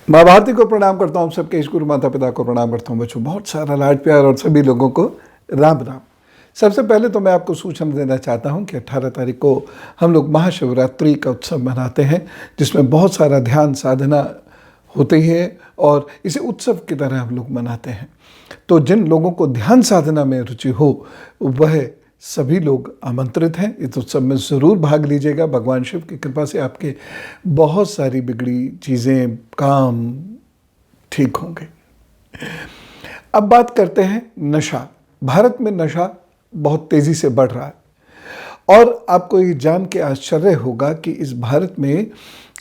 माँ भारती को प्रणाम करता हूँ, सबके ईश गुरु माता पिता को प्रणाम करता हूँ। बच्चों, बहुत सारा लाड प्यार और सभी लोगों को राम राम। सबसे पहले तो मैं आपको सूचना देना चाहता हूँ कि 18 तारीख को हम लोग महाशिवरात्रि का उत्सव मनाते हैं, जिसमें बहुत सारा ध्यान साधना होती है और इसे उत्सव की तरह हम लोग मनाते हैं। तो जिन लोगों को ध्यान साधना में रुचि हो वह सभी लोग आमंत्रित हैं। इस उत्सव में ज़रूर भाग लीजिएगा। भगवान शिव की कृपा से आपके बहुत सारी बिगड़ी चीज़ें, काम ठीक होंगे। अब बात करते हैं नशा। भारत में नशा बहुत तेज़ी से बढ़ रहा है और आपको ये जान के आश्चर्य होगा कि इस भारत में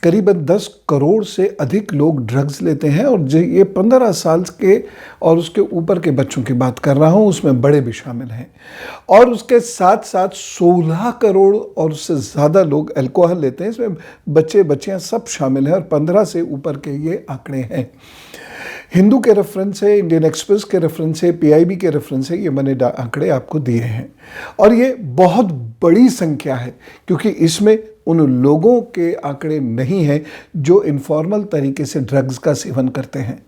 करीबन 10 करोड़ से अधिक लोग ड्रग्स लेते हैं और ये 15 साल के और उसके ऊपर के बच्चों की बात कर रहा हूँ, उसमें बड़े भी शामिल हैं। और उसके साथ साथ 16 करोड़ और उससे ज़्यादा लोग अल्कोहल लेते हैं। इसमें बच्चे बच्चियाँ सब शामिल हैं और 15 से ऊपर के ये आंकड़े हैं। हिंदू के रेफरेंस से, इंडियन एक्सप्रेस के रेफरेंस से, पीआईबी के रेफरेंस से ये मैंने आंकड़े आपको दिए हैं और ये बहुत बड़ी संख्या है, क्योंकि इसमें उन लोगों के आंकड़े नहीं हैं जो इनफॉर्मल तरीके से ड्रग्स का सेवन करते हैं,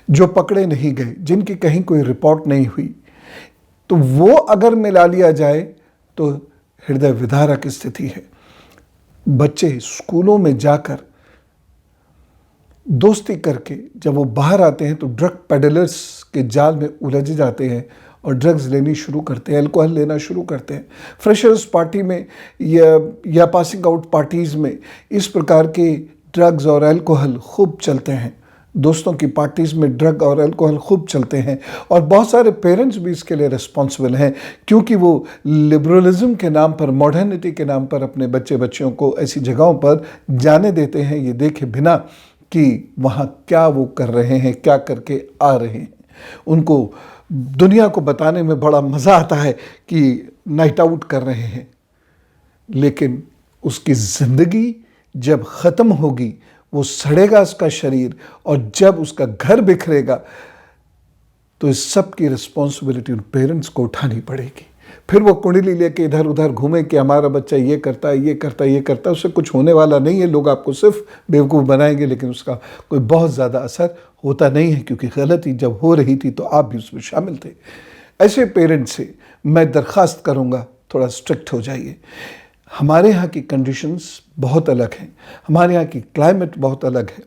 जो पकड़े नहीं गए, जिनकी कहीं कोई रिपोर्ट नहीं हुई। तो वो अगर मिला लिया जाए तो हृदय विदारक स्थिति है। बच्चे स्कूलों में जाकर दोस्ती करके जब वो बाहर आते हैं तो ड्रग पेडलर्स के जाल में उलझ जाते हैं और ड्रग्स लेनी शुरू करते हैं, अल्कोहल लेना शुरू करते हैं। फ्रेशर्स पार्टी में या पासिंग आउट पार्टीज़ में इस प्रकार के ड्रग्स और अल्कोहल खूब चलते हैं। दोस्तों की पार्टीज़ में ड्रग और अल्कोहल खूब चलते हैं और बहुत सारे पेरेंट्स भी इसके लिए रिस्पॉन्सिबल हैं, क्योंकि वो लिबरलिज्म के नाम पर, मॉडर्निटी के नाम पर अपने बच्चे बच्चियों को ऐसी जगहों पर जाने देते हैं ये देखे बिना कि वहाँ क्या वो कर रहे हैं, क्या करके आ रहे हैं। उनको दुनिया को बताने में बड़ा मज़ा आता है कि नाइट आउट कर रहे हैं, लेकिन उसकी ज़िंदगी जब ख़त्म होगी, वो सड़ेगा उसका शरीर, और जब उसका घर बिखरेगा तो इस सब की रिस्पॉन्सिबिलिटी उन पेरेंट्स को उठानी पड़ेगी। फिर वो कुंडली लेके इधर उधर घूमे कि हमारा बच्चा ये करता है, ये करता है, ये करता है। उससे कुछ होने वाला नहीं है। लोग आपको सिर्फ बेवकूफ़ बनाएंगे, लेकिन उसका कोई बहुत ज़्यादा असर होता नहीं है, क्योंकि गलती जब हो रही थी तो आप भी उसमें शामिल थे। ऐसे पेरेंट्स से मैं दरख्वास्त करूँगा, थोड़ा स्ट्रिक्ट हो जाइए। हमारे यहाँ की कंडीशंस बहुत अलग हैं, हमारे यहाँ की क्लाइमेट बहुत अलग है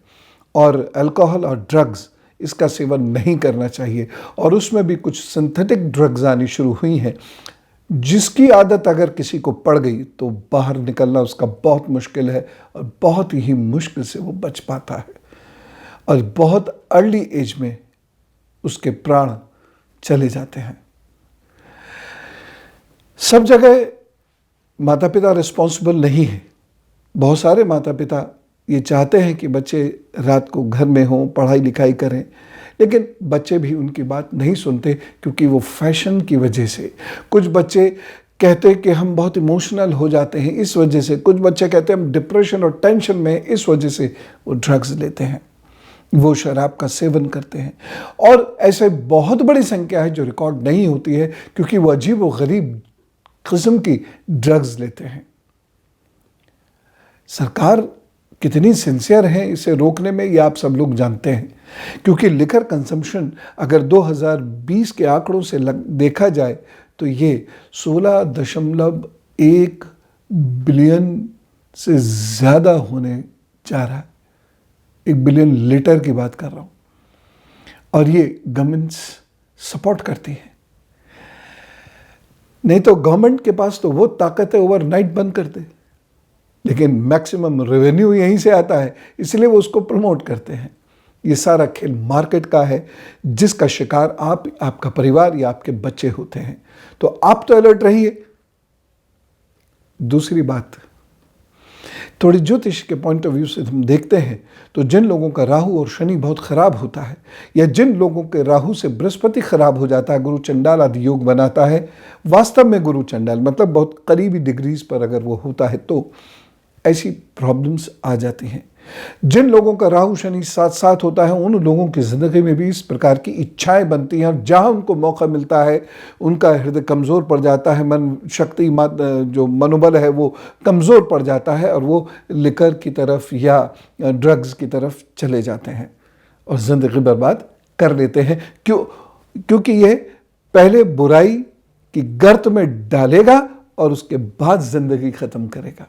और अल्कोहल और ड्रग्स इसका सेवन नहीं करना चाहिए। और उसमें भी कुछ सिंथेटिक ड्रग्स आनी शुरू हुई हैं, जिसकी आदत अगर किसी को पड़ गई तो बाहर निकलना उसका बहुत मुश्किल है और बहुत ही मुश्किल से वो बच पाता है और बहुत अर्ली एज में उसके प्राण चले जाते हैं। सब जगह माता पिता रिस्पॉन्सिबल नहीं है। बहुत सारे माता पिता ये चाहते हैं कि बच्चे रात को घर में हों, पढ़ाई लिखाई करें, लेकिन बच्चे भी उनकी बात नहीं सुनते, क्योंकि वो फैशन की वजह से। कुछ बच्चे कहते हैं कि हम बहुत इमोशनल हो जाते हैं, इस वजह से। कुछ बच्चे कहते हैं हम डिप्रेशन और टेंशन में, इस वजह से वो ड्रग्स लेते हैं, वो शराब का सेवन करते हैं। और ऐसे बहुत बड़ी संख्या है जो रिकॉर्ड नहीं होती है, क्योंकि वो अजीब व गरीब किस्म की ड्रग्स लेते हैं। सरकार कितनी सिंसियर है इसे रोकने में, ये आप सब लोग जानते हैं, क्योंकि लिकर कंजम्पशन अगर 2020 के आंकड़ों से देखा जाए तो ये 16.1 बिलियन से ज़्यादा होने जा रहा है। 1 बिलियन लीटर की बात कर रहा हूँ, और ये गवर्नमेंट्स सपोर्ट करती है। नहीं तो गवर्नमेंट के पास तो वो ताकत है ओवरनाइट बंद कर दे, लेकिन मैक्सिमम रेवेन्यू यहीं से आता है, इसलिए वो उसको प्रमोट करते हैं। ये सारा खेल मार्केट का है, जिसका शिकार आप, आपका परिवार या आपके बच्चे होते हैं। तो आप तो अलर्ट रहिए। दूसरी बात, थोड़ी ज्योतिष के पॉइंट ऑफ व्यू से हम देखते हैं तो जिन लोगों का राहु और शनि बहुत खराब होता है, या जिन लोगों के राहु से बृहस्पति खराब हो जाता है, गुरु चंडाल आदि योग बनाता है। वास्तव में गुरु चंडाल मतलब बहुत करीबी डिग्रीज पर अगर वो होता है तो ऐसी प्रॉब्लम्स आ जाती हैं। जिन लोगों का राहु शनि साथ साथ होता है, उन लोगों की ज़िंदगी में भी इस प्रकार की इच्छाएं बनती हैं, और जहां उनको मौका मिलता है उनका हृदय कमज़ोर पड़ जाता है, मन शक्ति जो मनोबल है वो कमज़ोर पड़ जाता है, और वो लिकर की तरफ या ड्रग्स की तरफ चले जाते हैं। और ज़िंदगी बर्बाद कर लेते हैं। क्योंकि ये पहले बुराई की गर्त में डालेगा और उसके बाद ज़िंदगी ख़त्म करेगा।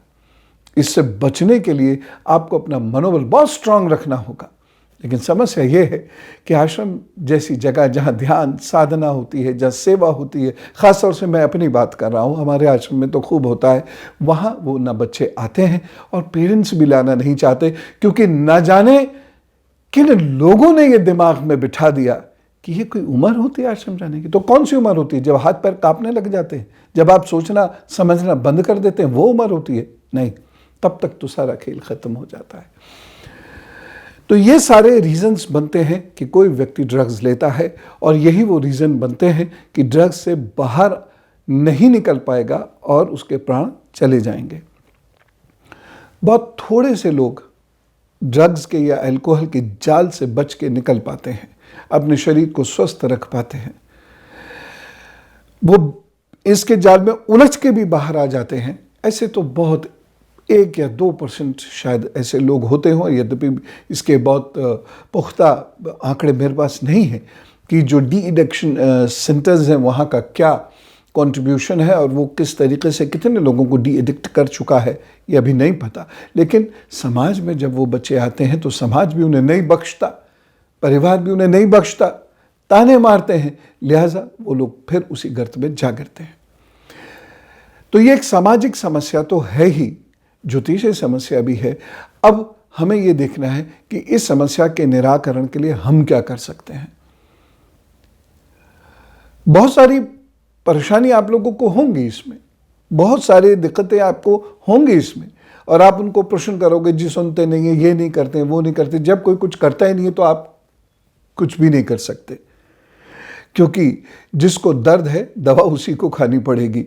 इससे बचने के लिए आपको अपना मनोबल बहुत स्ट्रांग रखना होगा। लेकिन समस्या ये है कि आश्रम जैसी जगह जहाँ ध्यान साधना होती है, जहाँ सेवा होती है, ख़ास तौर से मैं अपनी बात कर रहा हूँ, हमारे आश्रम में तो खूब होता है, वहाँ वो ना बच्चे आते हैं और पेरेंट्स भी लाना नहीं चाहते, क्योंकि ना जाने किन लोगों ने ये दिमाग में बिठा दिया कि ये कोई उम्र होती है आश्रम जाने की। तो कौन सी उम्र होती है? जब हाथ पैर कांपने लग जाते हैं, जब आप सोचना समझना बंद कर देते हैं, वो उम्र होती है? नहीं, तब तक तो सारा खेल ख़त्म हो जाता है। तो ये सारे रीज़न्स बनते हैं कि कोई व्यक्ति ड्रग्स लेता है, और यही वो रीज़न बनते हैं कि ड्रग्स से बाहर नहीं निकल पाएगा और उसके प्राण चले जाएंगे। बहुत थोड़े से लोग ड्रग्स के या अल्कोहल के जाल से बच के निकल पाते हैं, अपने शरीर को स्वस्थ रख पाते हैं। वो इसके जाल में उलझ के भी बाहर आ जाते हैं। ऐसे तो बहुत 1 या 2% शायद ऐसे लोग होते हों, यद्यपि इसके बहुत पुख्ता आंकड़े मेरे पास नहीं है कि जो डी एडिक्शन सेंटर्स हैं वहाँ का क्या कंट्रीब्यूशन है और वो किस तरीके से कितने लोगों को डी एडिक्ट कर चुका है, ये अभी नहीं पता। लेकिन समाज में जब वो बच्चे आते हैं तो समाज भी उन्हें नहीं बख्शता, परिवार भी उन्हें नहीं बख्शता, ताने मारते हैं, लिहाजा वो लोग फिर उसी गर्त में जा गिरते हैं। तो ये एक सामाजिक समस्या तो है ही, ज्योतिषीय समस्या भी है। अब हमें ये देखना है कि इस समस्या के निराकरण के लिए हम क्या कर सकते हैं। बहुत सारी परेशानी आप लोगों को होंगी इसमें, बहुत सारी दिक्कतें आपको होंगी इसमें, और आप उनको प्रश्न करोगे, जी सुनते नहीं है, ये नहीं करते, वो नहीं करते। जब कोई कुछ करता ही नहीं है तो आप कुछ भी नहीं कर सकते, क्योंकि जिसको दर्द है दवा उसी को खानी पड़ेगी।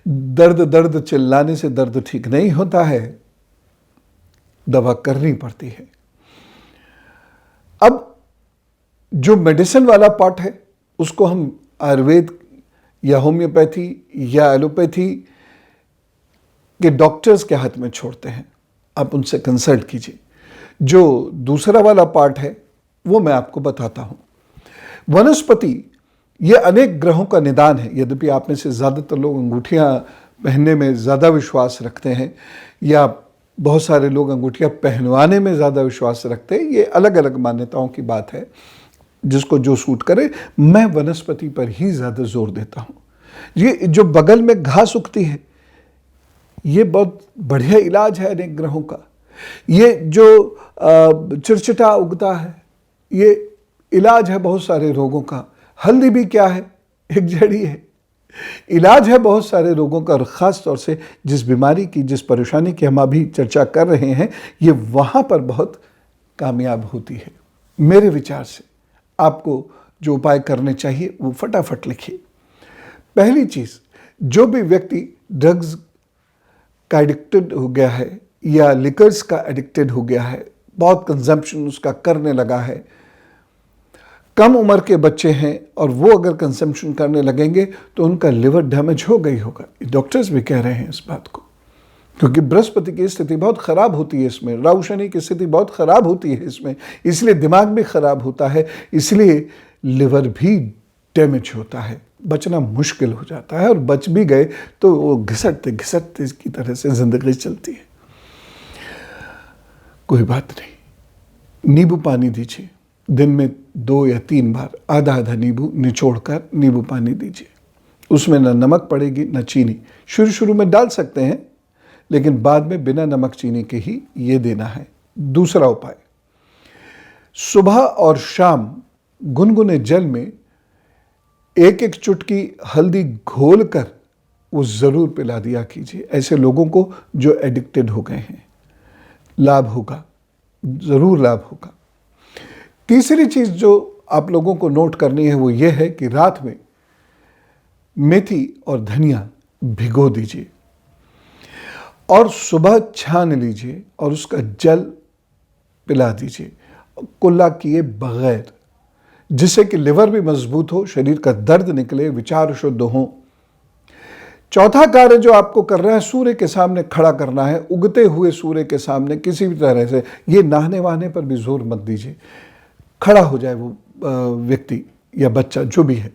दर्द चिल्लाने से दर्द ठीक नहीं होता है, दवा करनी पड़ती है। अब जो मेडिसिन वाला पार्ट है उसको हम आयुर्वेद या होम्योपैथी या एलोपैथी के डॉक्टर्स के हाथ में छोड़ते हैं, आप उनसे कंसल्ट कीजिए। जो दूसरा वाला पार्ट है वो मैं आपको बताता हूँ। वनस्पति ये अनेक ग्रहों का निदान है। यद्यपि आप में से ज़्यादातर लोग अंगूठियाँ पहनने में ज़्यादा विश्वास रखते हैं, या बहुत सारे लोग अंगूठियाँ पहनवाने में ज़्यादा विश्वास रखते हैं, ये अलग अलग मान्यताओं की बात है, जिसको जो सूट करे। मैं वनस्पति पर ही ज़्यादा जोर देता हूँ। ये जो बगल में घास उगती है, ये बहुत बढ़िया इलाज है अनेक ग्रहों का। ये जो चिरचिटा उगता है, ये इलाज है बहुत सारे रोगों का। हल्दी भी क्या है? एक जड़ी है, इलाज है बहुत सारे रोगों का। और ख़ास तौर से जिस बीमारी की, जिस परेशानी की हम अभी चर्चा कर रहे हैं, ये वहाँ पर बहुत कामयाब होती है। मेरे विचार से आपको जो उपाय करने चाहिए वो फटाफट लिखिए। पहली चीज़, जो भी व्यक्ति ड्रग्स का एडिक्टेड हो गया है या लिकर्स का एडिक्टेड हो गया है, बहुत कंजम्पशन उसका करने लगा है, कम उम्र के बच्चे हैं और वो अगर कंजम्पशन करने लगेंगे तो उनका लिवर डैमेज हो गई होगा। डॉक्टर्स भी कह रहे हैं इस बात को, क्योंकि बृहस्पति की स्थिति बहुत ख़राब होती है इसमें, राहु शनि की स्थिति बहुत ख़राब होती है इसमें, इसलिए दिमाग भी ख़राब होता है, इसलिए लिवर भी डैमेज होता है, बचना मुश्किल हो जाता है, और बच भी गए तो वो घिसटते घिसटते की तरह से ज़िंदगी चलती है। कोई बात नहीं, नींबू पानी दीजिए, दिन में 2 या 3 बार आधा आधा नींबू निचोड़कर नींबू पानी दीजिए। उसमें ना नमक पड़ेगी ना चीनी। शुरू में डाल सकते हैं, लेकिन बाद में बिना नमक चीनी के ही ये देना है। दूसरा उपाय, सुबह और शाम गुनगुने जल में 1-1 चुटकी हल्दी घोलकर वो ज़रूर पिला दिया कीजिए ऐसे लोगों को जो एडिक्टेड हो गए हैं। लाभ होगा, ज़रूर लाभ होगा। तीसरी चीज़ जो आप लोगों को नोट करनी है वो ये है कि रात में मेथी और धनिया भिगो दीजिए और सुबह छान लीजिए और उसका जल पिला दीजिए, कुल्ला किए बगैर, जिससे कि लिवर भी मजबूत हो, शरीर का दर्द निकले, विचार शुद्ध हो। चौथा कार्य जो आपको करना है, सूर्य के सामने खड़ा करना है, उगते हुए सूर्य के सामने किसी भी तरह से। ये नहाने वहाने पर भी जोर मत दीजिए, खड़ा हो जाए वो व्यक्ति या बच्चा जो भी है,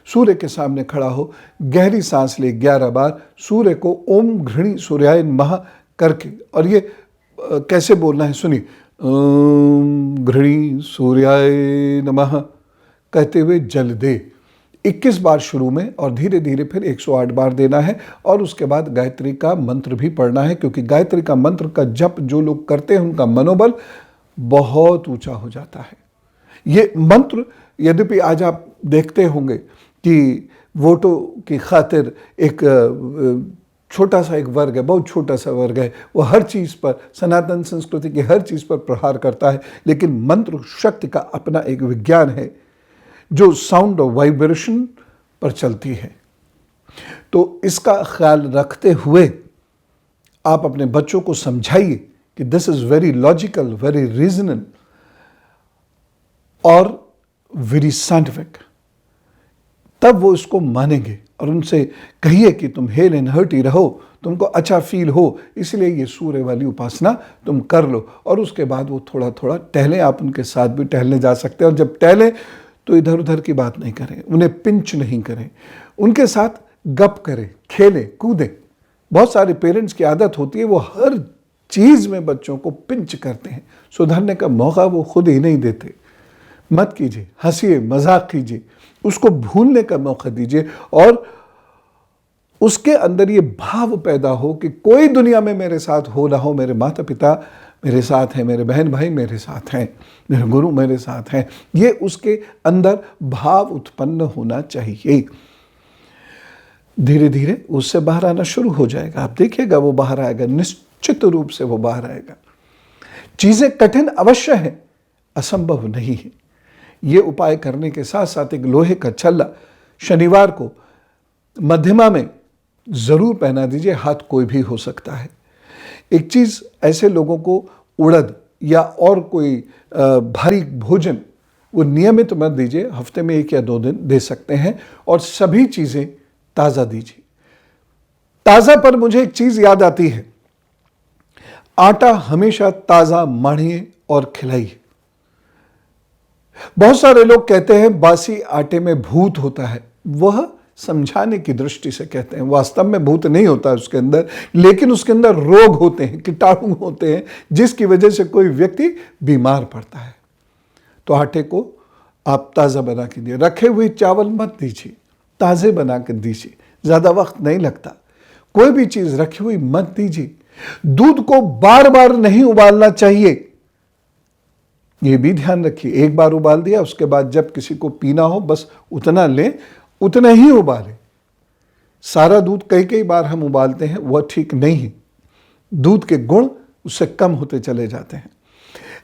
सूर्य के सामने खड़ा हो, गहरी सांस ले 11 बार, सूर्य को ओम घृणी सूर्याय नमः करके, और ये कैसे बोलना है सुनिए, ओम घृणी सूर्याय नमः कहते हुए जल दे 21 बार शुरू में, और धीरे धीरे फिर 108 बार देना है। और उसके बाद गायत्री का मंत्र भी पढ़ना है, क्योंकि गायत्री का मंत्र का जप जो लोग करते हैं उनका मनोबल बहुत ऊंचा हो जाता है। ये मंत्र यद्यपि आज आप देखते होंगे कि वोटों की खातिर एक छोटा सा एक वर्ग है, बहुत छोटा सा वर्ग है, वो हर चीज़ पर, सनातन संस्कृति की हर चीज़ पर प्रहार करता है, लेकिन मंत्र शक्ति का अपना एक विज्ञान है जो साउंड और वाइब्रेशन पर चलती है। तो इसका ख्याल रखते हुए आप अपने बच्चों को समझाइए कि this is very logical, very regional और वेरी साइंटिफिक, तब वो इसको मानेंगे। और उनसे कहिए कि तुम हेल एंड हर्टी रहो, तुमको अच्छा फील हो, इसलिए ये सूर्य वाली उपासना तुम कर लो। और उसके बाद वो थोड़ा थोड़ा टहलें, आप उनके साथ भी टहलने जा सकते हैं। और जब टहलें तो इधर उधर की बात नहीं करें, उन्हें पिंच नहीं करें, उनके साथ गप करें, खेलें कूदें। बहुत सारे पेरेंट्स की आदत होती है वो हर चीज़ में बच्चों को पिंच करते हैं, सुधरने का मौका वो खुद ही नहीं देते। मत कीजिए, हंसिए, मजाक कीजिए, उसको भूलने का मौका दीजिए, और उसके अंदर ये भाव पैदा हो कि कोई दुनिया में मेरे साथ हो ना हो, मेरे माता पिता मेरे साथ हैं, मेरे बहन भाई मेरे साथ हैं, मेरे गुरु मेरे साथ हैं। ये उसके अंदर भाव उत्पन्न होना चाहिए। धीरे धीरे उससे बाहर आना शुरू हो जाएगा, आप देखिएगा वो बाहर आएगा, निश्चित रूप से वो बाहर आएगा। चीज़ें कठिन अवश्य हैं, असंभव नहीं है। ये उपाय करने के साथ साथ एक लोहे का छल्ला शनिवार को मध्यमा में ज़रूर पहना दीजिए, हाथ कोई भी हो सकता है। एक चीज़, ऐसे लोगों को उड़द या और कोई भारी भोजन वो नियमित मत दीजिए, हफ्ते में 1 या 2 दिन दे सकते हैं, और सभी चीज़ें ताज़ा दीजिए। ताज़ा पर मुझे एक चीज़ याद आती है, आटा हमेशा ताज़ा माढ़िए और खिलाइए। बहुत सारे लोग कहते हैं बासी आटे में भूत होता है, वह समझाने की दृष्टि से कहते हैं, वास्तव में भूत नहीं होता उसके अंदर, लेकिन उसके अंदर रोग होते हैं, कीटाणु होते हैं, जिसकी वजह से कोई व्यक्ति बीमार पड़ता है। तो आटे को आप ताज़ा बना के दिए, रखे हुए चावल मत दीजिए, ताज़े बना के दीजिए, ज़्यादा वक्त नहीं लगता। कोई भी चीज़ रखी हुई मत दीजिए। दूध को बार बार नहीं उबालना चाहिए, ये भी ध्यान रखिए। एक बार उबाल दिया, उसके बाद जब किसी को पीना हो बस उतना लें, उतना ही उबालें। सारा दूध कई बार हम उबालते हैं, वह ठीक नहीं है। दूध के गुण उससे कम होते चले जाते हैं।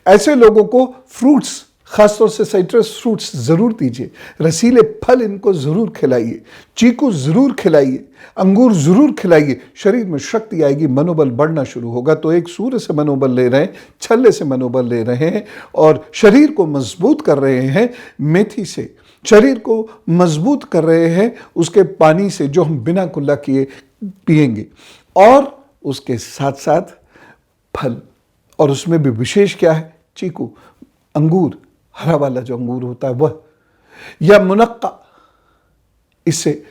ऐसे लोगों को फ्रूट्स, खासतौर से साइट्रस फ्रूट्स ज़रूर दीजिए, रसीले फल इनको ज़रूर खिलाइए, चीकू ज़रूर खिलाइए, अंगूर ज़रूर खिलाइए। शरीर में शक्ति आएगी, मनोबल बढ़ना शुरू होगा। तो एक सूर्य से मनोबल ले रहे हैं, छल्ले से मनोबल ले रहे हैं, और शरीर को मजबूत कर रहे हैं मेथी से, शरीर को मजबूत कर रहे हैं उसके पानी से जो हम बिना कुल्ला किए पिएंगे, और उसके साथ साथ फल, और उसमें भी विशेष क्या है, चीकू, अंगूर, हरा वाला जो अंगूर होता है वह, या मुनक्का। इससे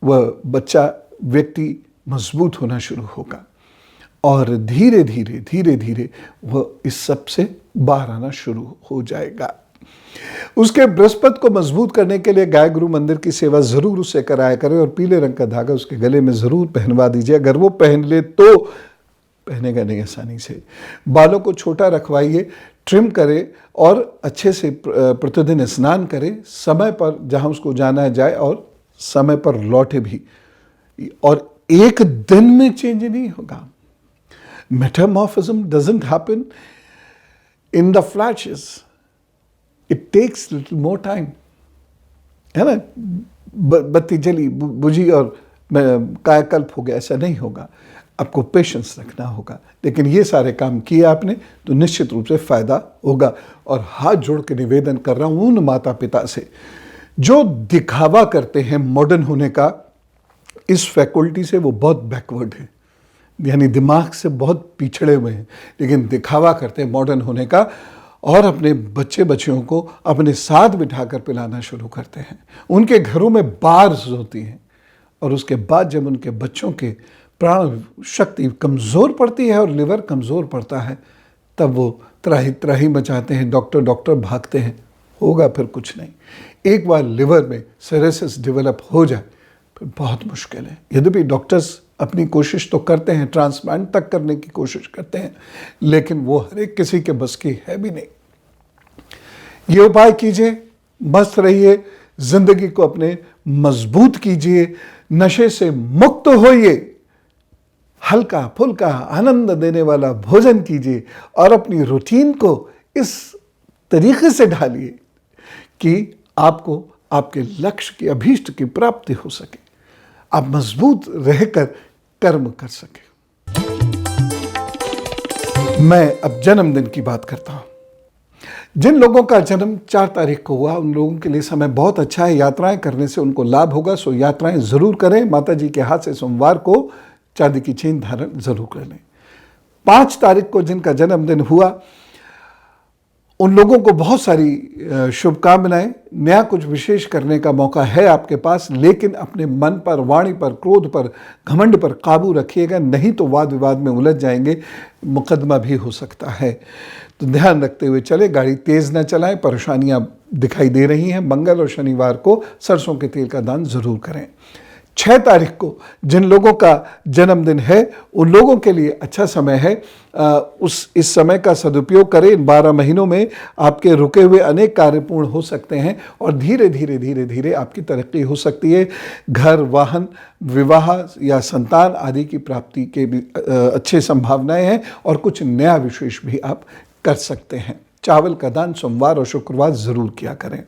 वह बच्चा, व्यक्ति मजबूत होना शुरू होगा, और धीरे धीरे वह इस सब से बाहर आना शुरू हो जाएगा। उसके बृहस्पति को मजबूत करने के लिए गाय गुरु मंदिर की सेवा जरूर उससे कराया करें, और पीले रंग का धागा उसके गले में जरूर पहनवा दीजिए। अगर वो पहन ले तो, पहनेगा नहीं आसानी से। बालों को छोटा रखवाइए, ट्रिम करे, और अच्छे से प्रतिदिन स्नान करे, समय पर जहाँ उसको जाना है जाए, और समय पर लौटे भी। और एक दिन में चेंज नहीं होगा। Metamorphism doesn't happen in the flashes, it takes little more time, है ना। बत्ती जली, बुझी और कायाकल्प हो गया, ऐसा नहीं होगा। आपको पेशेंस रखना होगा। लेकिन ये सारे काम किए आपने तो निश्चित रूप से फ़ायदा होगा। और हाथ जोड़ के निवेदन कर रहा हूँ उन माता पिता से जो दिखावा करते हैं मॉडर्न होने का, इस फैकल्टी से वो बहुत बैकवर्ड है, यानी दिमाग से बहुत पिछड़े हुए हैं, लेकिन दिखावा करते हैं मॉडर्न होने का। और अपने बच्चे बच्चियों को अपने साथ बिठाकर पिलाना शुरू करते हैं। उनके घरों में बार्स होती हैं और उसके बाद जब उनके बच्चों के प्राण शक्ति कमज़ोर पड़ती है और लिवर कमज़ोर पड़ता है, तब वो त्राही त्राही मचाते हैं, डॉक्टर डॉक्टर भागते हैं। होगा फिर कुछ नहीं। एक बार लिवर में सिरोसिस डेवलप हो जाए फिर बहुत मुश्किल है। यद्यपि डॉक्टर्स अपनी कोशिश तो करते हैं, ट्रांसप्लांट तक करने की कोशिश करते हैं, लेकिन वो हर एक किसी के बस की है भी नहीं। ये उपाय कीजिए, मस्त रहिए, जिंदगी को अपने मजबूत कीजिए, नशे से मुक्त होइए, हल्का फुल्का आनंद देने वाला भोजन कीजिए और अपनी रूटीन को इस तरीके से ढालिए कि आपको आपके लक्ष्य की, अभीष्ट की प्राप्ति हो सके, आप मजबूत रहकर कर्म कर सके। मैं अब जन्मदिन की बात करता हूं। जिन लोगों का जन्म 4 तारीख को हुआ, उन लोगों के लिए समय बहुत अच्छा है। यात्राएं करने से उनको लाभ होगा, सो यात्राएं जरूर करें। माता जी के हाथ से सोमवार को चांदी की चेन धारण जरूर कर लें। 5 तारीख को जिनका जन्मदिन हुआ, उन लोगों को बहुत सारी शुभकामनाएं। नया कुछ विशेष करने का मौका है आपके पास, लेकिन अपने मन पर, वाणी पर, क्रोध पर, घमंड पर काबू रखिएगा, नहीं तो वाद विवाद में उलझ जाएंगे, मुकदमा भी हो सकता है। तो ध्यान रखते हुए चले, गाड़ी तेज न चलाएं, परेशानियां दिखाई दे रही हैं। मंगल और शनिवार को सरसों के तेल का दान जरूर करें। 6 तारीख को जिन लोगों का जन्मदिन है, उन लोगों के लिए अच्छा समय है। इस समय का सदुपयोग करें। इन 12 महीनों में आपके रुके हुए अनेक कार्य पूर्ण हो सकते हैं और धीरे धीरे धीरे धीरे आपकी तरक्की हो सकती है। घर, वाहन, विवाह या संतान आदि की प्राप्ति के भी अच्छे संभावनाएं हैं और कुछ नया विशेष भी आप कर सकते हैं। चावल का दान सोमवार और शुक्रवार जरूर किया करें।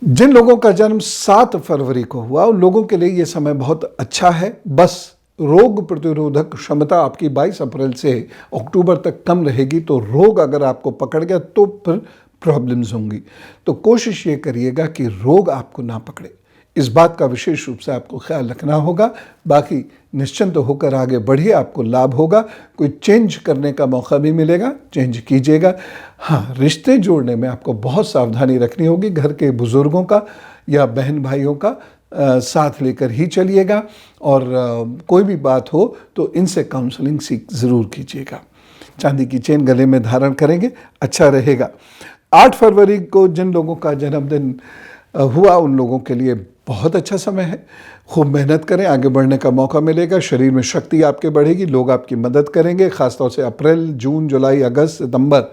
जिन लोगों का जन्म 7 फरवरी को हुआ, उन लोगों के लिए ये समय बहुत अच्छा है। बस रोग प्रतिरोधक क्षमता आपकी 22 अप्रैल से अक्टूबर तक कम रहेगी, तो रोग अगर आपको पकड़ गया तो फिर प्रॉब्लम्स होंगी। तो कोशिश ये करिएगा कि रोग आपको ना पकड़े, इस बात का विशेष रूप से आपको ख्याल रखना होगा। बाकी निश्चिंत होकर आगे बढ़िए, आपको लाभ होगा। कोई चेंज करने का मौका भी मिलेगा, चेंज कीजिएगा। हाँ, रिश्ते जोड़ने में आपको बहुत सावधानी रखनी होगी। घर के बुजुर्गों का या बहन भाइयों का साथ लेकर ही चलिएगा और कोई भी बात हो तो इनसे काउंसलिंग ज़रूर कीजिएगा। चांदी की चेन गले में धारण करेंगे, अच्छा रहेगा। 8 फरवरी को जिन लोगों का जन्मदिन हुआ, उन लोगों के लिए बहुत अच्छा समय है। खूब मेहनत करें, आगे बढ़ने का मौका मिलेगा। शरीर में शक्ति आपके बढ़ेगी, लोग आपकी मदद करेंगे। ख़ासतौर से अप्रैल, जून, जुलाई, अगस्त, सितंबर,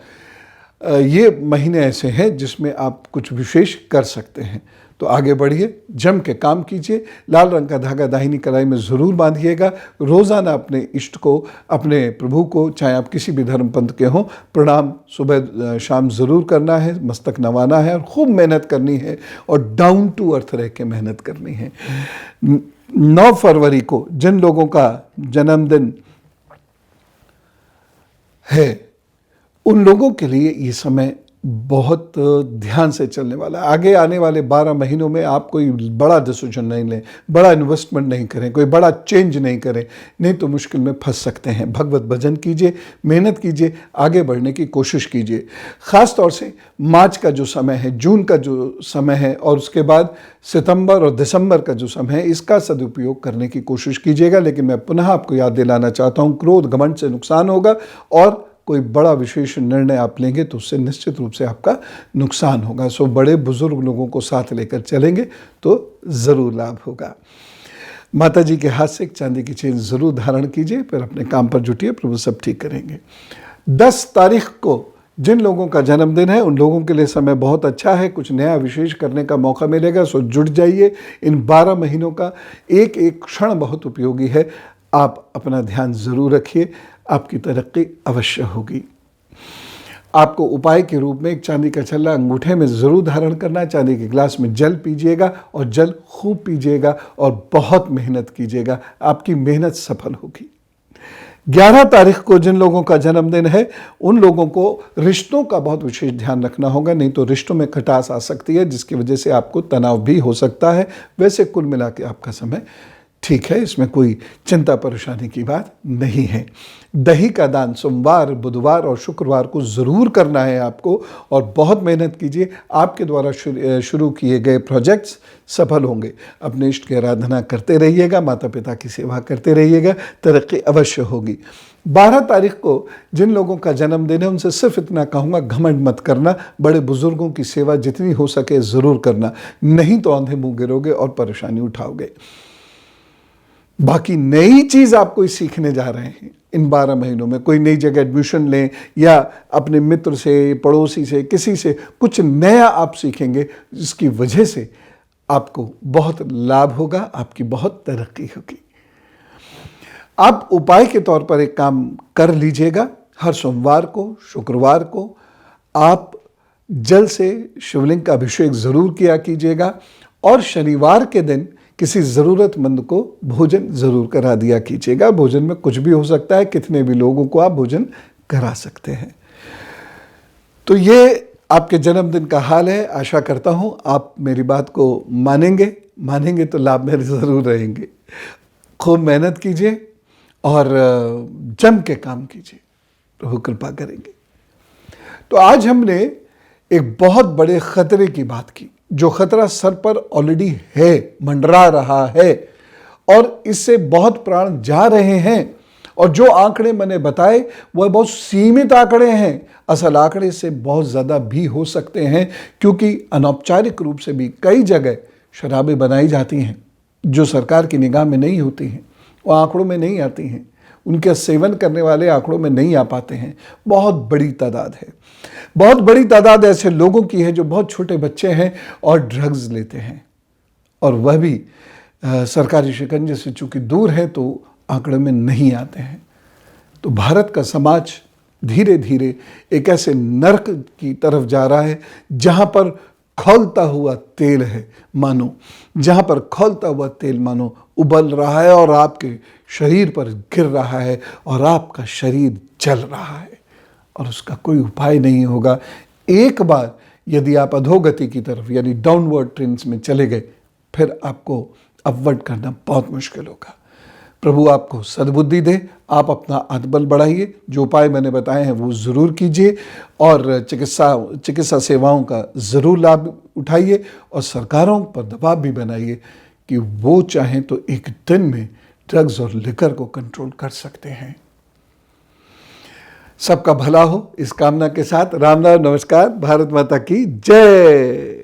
ये महीने ऐसे हैं जिसमें आप कुछ विशेष कर सकते हैं। तो आगे बढ़िए, जम के काम कीजिए। लाल रंग का धागा दाहिनी कलाई में ज़रूर बांधिएगा। रोज़ाना अपने इष्ट को, अपने प्रभु को, चाहे आप किसी भी धर्म पंथ के हों, प्रणाम सुबह शाम ज़रूर करना है, मस्तक नवाना है और खूब मेहनत करनी है और डाउन टू अर्थ रह के मेहनत करनी है। 9 फरवरी को जिन लोगों का जन्मदिन है, उन लोगों के लिए ये समय बहुत ध्यान से चलने वाला है। आगे आने वाले 12 महीनों में आप कोई बड़ा डिसीजन नहीं लें, बड़ा इन्वेस्टमेंट नहीं करें, कोई बड़ा चेंज नहीं करें, नहीं तो मुश्किल में फंस सकते हैं। भगवत भजन कीजिए, मेहनत कीजिए, आगे बढ़ने की कोशिश कीजिए। ख़ास तौर से मार्च का जो समय है, जून का जो समय है और उसके बाद सितंबर और दिसंबर का जो समय है, इसका सदुपयोग करने की कोशिश कीजिएगा। लेकिन मैं पुनः आपको याद दिलाना चाहता हूँ, क्रोध घमंड से नुकसान होगा और कोई बड़ा विशेष निर्णय आप लेंगे तो उससे निश्चित रूप से आपका नुकसान होगा। सो बड़े बुजुर्ग लोगों को साथ लेकर चलेंगे तो ज़रूर लाभ होगा। माता जी के हाथ से एक चांदी की चेन ज़रूर धारण कीजिए, फिर अपने काम पर जुटिए, प्रभु सब ठीक करेंगे। 10 तारीख को जिन लोगों का जन्मदिन है, उन लोगों के लिए समय बहुत अच्छा है। कुछ नया विशेष करने का मौका मिलेगा, सो जुट जाइए। इन 12 महीनों का एक एक क्षण बहुत उपयोगी है। आप अपना ध्यान ज़रूर रखिए, आपकी तरक्की अवश्य होगी। आपको उपाय के रूप में एक चांदी का छल्ला अंगूठे में ज़रूर धारण करना है। चांदी के गिलास में जल पीजिएगा और जल खूब पीजिएगा और बहुत मेहनत कीजिएगा, आपकी मेहनत सफल होगी। 11 तारीख को जिन लोगों का जन्मदिन है, उन लोगों को रिश्तों का बहुत विशेष ध्यान रखना होगा, नहीं तो रिश्तों में खटास आ सकती है, जिसकी वजह से आपको तनाव भी हो सकता है। वैसे कुल मिला के आपका समय ठीक है, इसमें कोई चिंता परेशानी की बात नहीं है। दही का दान सोमवार, बुधवार और शुक्रवार को ज़रूर करना है आपको, और बहुत मेहनत कीजिए। आपके द्वारा शुरू किए गए प्रोजेक्ट्स सफल होंगे। अपने इष्ट की आराधना करते रहिएगा, माता पिता की सेवा करते रहिएगा, तरक्की अवश्य होगी। 12 तारीख को जिन लोगों का जन्मदिन है उनसे सिर्फ इतना कहूँगा, घमंड मत करना। बड़े बुजुर्गों की सेवा जितनी हो सके ज़रूर करना, नहीं तो आंधे मुँह गिरोगे और परेशानी उठाओगे। बाकी नई चीज़ आप कोई सीखने जा रहे हैं इन 12 महीनों में, कोई नई जगह एडमिशन लें या अपने मित्र से, पड़ोसी से, किसी से कुछ नया आप सीखेंगे, जिसकी वजह से आपको बहुत लाभ होगा, आपकी बहुत तरक्की होगी। आप उपाय के तौर पर एक काम कर लीजिएगा। हर सोमवार को, शुक्रवार को आप जल से शिवलिंग का अभिषेक ज़रूर किया कीजिएगा, और शनिवार के दिन किसी ज़रूरतमंद को भोजन ज़रूर करा दिया कीजिएगा। भोजन में कुछ भी हो सकता है, कितने भी लोगों को आप भोजन करा सकते हैं। तो ये आपके जन्मदिन का हाल है। आशा करता हूँ आप मेरी बात को मानेंगे तो लाभ में ज़रूर रहेंगे। खूब मेहनत कीजिए और जम के काम कीजिए, प्रभु कृपा करेंगे। तो आज हमने एक बहुत बड़े खतरे की बात की, जो खतरा सर पर ऑलरेडी है, मंडरा रहा है, और इससे बहुत प्राण जा रहे हैं। और जो आंकड़े मैंने बताए वह बहुत सीमित आंकड़े हैं, असल आंकड़े से बहुत ज़्यादा भी हो सकते हैं, क्योंकि अनौपचारिक रूप से भी कई जगह शराबें बनाई जाती हैं जो सरकार की निगाह में नहीं होती हैं, वो आंकड़ों में नहीं आती हैं, उनके सेवन करने वाले आंकड़ों में नहीं आ पाते हैं। बहुत बड़ी तादाद है, बहुत बड़ी तादाद ऐसे लोगों की है जो बहुत छोटे बच्चे हैं और ड्रग्स लेते हैं, और वह भी सरकारी शिकंजे से चूंकि दूर है तो आंकड़े में नहीं आते हैं। तो भारत का समाज धीरे धीरे एक ऐसे नर्क की तरफ जा रहा है जहाँ पर खौलता हुआ तेल है, मानो जहाँ पर खौलता हुआ तेल मानो उबल रहा है और आपके शरीर पर गिर रहा है और आपका शरीर जल रहा है, और उसका कोई उपाय नहीं होगा। एक बार यदि आप अधोगति की तरफ यानी डाउनवर्ड ट्रेंड्स में चले गए, फिर आपको अपवर्ड करना बहुत मुश्किल होगा। प्रभु आपको सद्बुद्धि दे। आप अपना आत्मबल बढ़ाइए, जो उपाय मैंने बताए हैं वो ज़रूर कीजिए, और चिकित्सा सेवाओं का ज़रूर लाभ उठाइए, और सरकारों पर दबाव भी बनाइए कि वो चाहें तो एक दिन में ड्रग्स और लिकर को कंट्रोल कर सकते हैं। सबका भला हो, इस कामना के साथ राम राम, नमस्कार। भारत माता की जय।